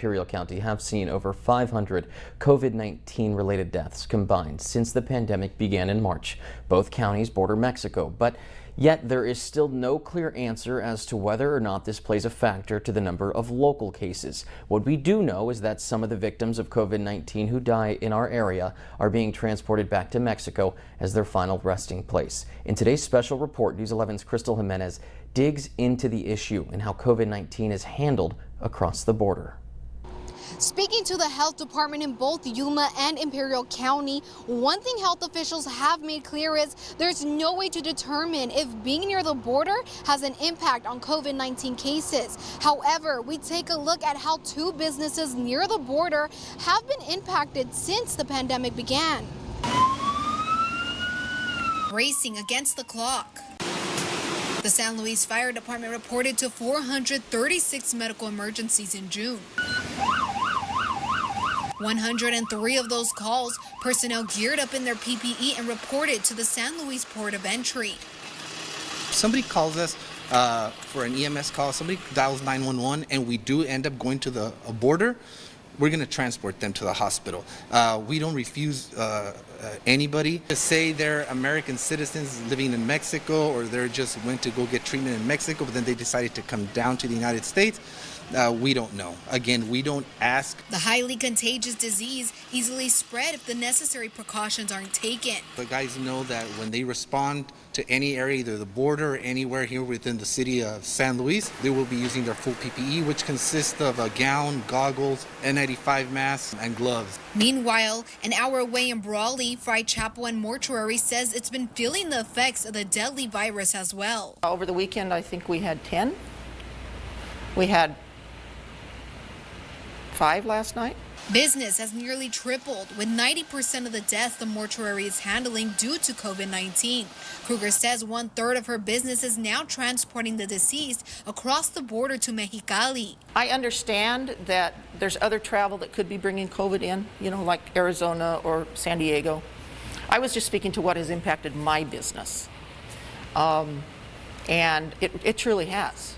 Imperial County have seen over 500 COVID-19 related deaths combined since the pandemic began in March. Both counties border Mexico, but yet there is still no clear answer as to whether or not this plays a factor to the number of local cases. What we do know is that some of the victims of COVID-19 who die in our area are being transported back to Mexico as their final resting place. In today's special report, News 11's Crystal Jimenez digs into the issue and how COVID-19 is handled across the border. Speaking to the health department in both Yuma and Imperial County, one thing health officials have made clear is there's no way to determine if being near the border has an impact on COVID-19 cases. However, we take a look at how two businesses near the border have been impacted since the pandemic began. Racing against the clock. The San Luis Fire Department reported to 436 medical emergencies in June. 103 of those calls, personnel geared up in their PPE and reported to the San Luis port of entry. Somebody calls us for an EMS call, somebody dials 911, and we do end up going to the border, we're going to transport them to the hospital. We don't refuse anybody to say they're American citizens living in Mexico, or they're just went to go get treatment in Mexico, but then they decided to come down to the United States. We don't know. Again, we don't ask. The highly contagious disease easily spread if the necessary precautions aren't taken. The guys know that when they respond to any area, either the border or anywhere here within the city of San Luis, they will be using their full PPE, which consists of a gown, goggles, N95 masks, and gloves. Meanwhile, an hour away in Brawley, Fry Chapel and Mortuary says it's been feeling the effects of the deadly virus as well. Over the weekend, I think we had 10. We had 5 last night. Business has nearly tripled, with 90% of the deaths the mortuary is handling due to COVID-19. Kruger says 1/3 of her business is now transporting the deceased across the border to Mexicali. I understand that there's other travel that could be bringing COVID in, like Arizona or San Diego. I was just speaking to what has impacted my business. And it truly has.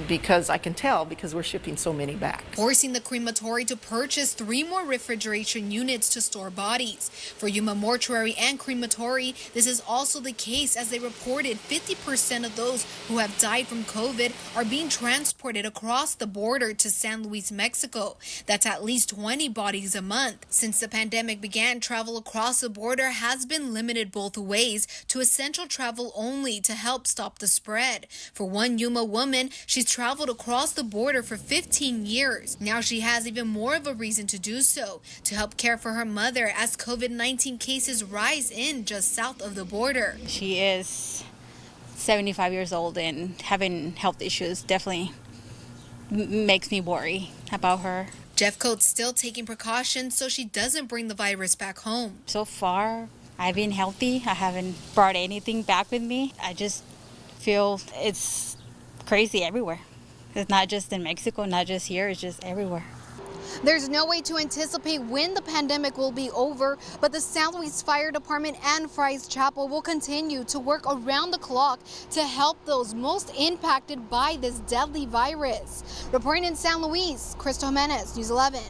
Because I can tell, because we're shipping so many back. Forcing the crematory to purchase 3 more refrigeration units to store bodies. For Yuma Mortuary and Crematory, this is also the case, as they reported 50% of those who have died from COVID are being transported across the border to San Luis, Mexico. That's at least 20 bodies a month. Since the pandemic began, travel across the border has been limited both ways to essential travel only to help stop the spread. For one Yuma woman, she's traveled across the border for 15 years. Now she has even more of a reason to do so, to help care for her mother as COVID-19 cases rise in just south of the border. She is 75 years old and having health issues definitely makes me worry about her. Jeffcoat's still taking precautions so she doesn't bring the virus back home. So far, I've been healthy. I haven't brought anything back with me. I just feel it's crazy everywhere. It's not just in Mexico, not just here, it's just everywhere. There's no way to anticipate when the pandemic will be over, but the San Luis Fire Department and Fry's Chapel will continue to work around the clock to help those most impacted by this deadly virus. Reporting in San Luis, Crystal Jimenez, News 11.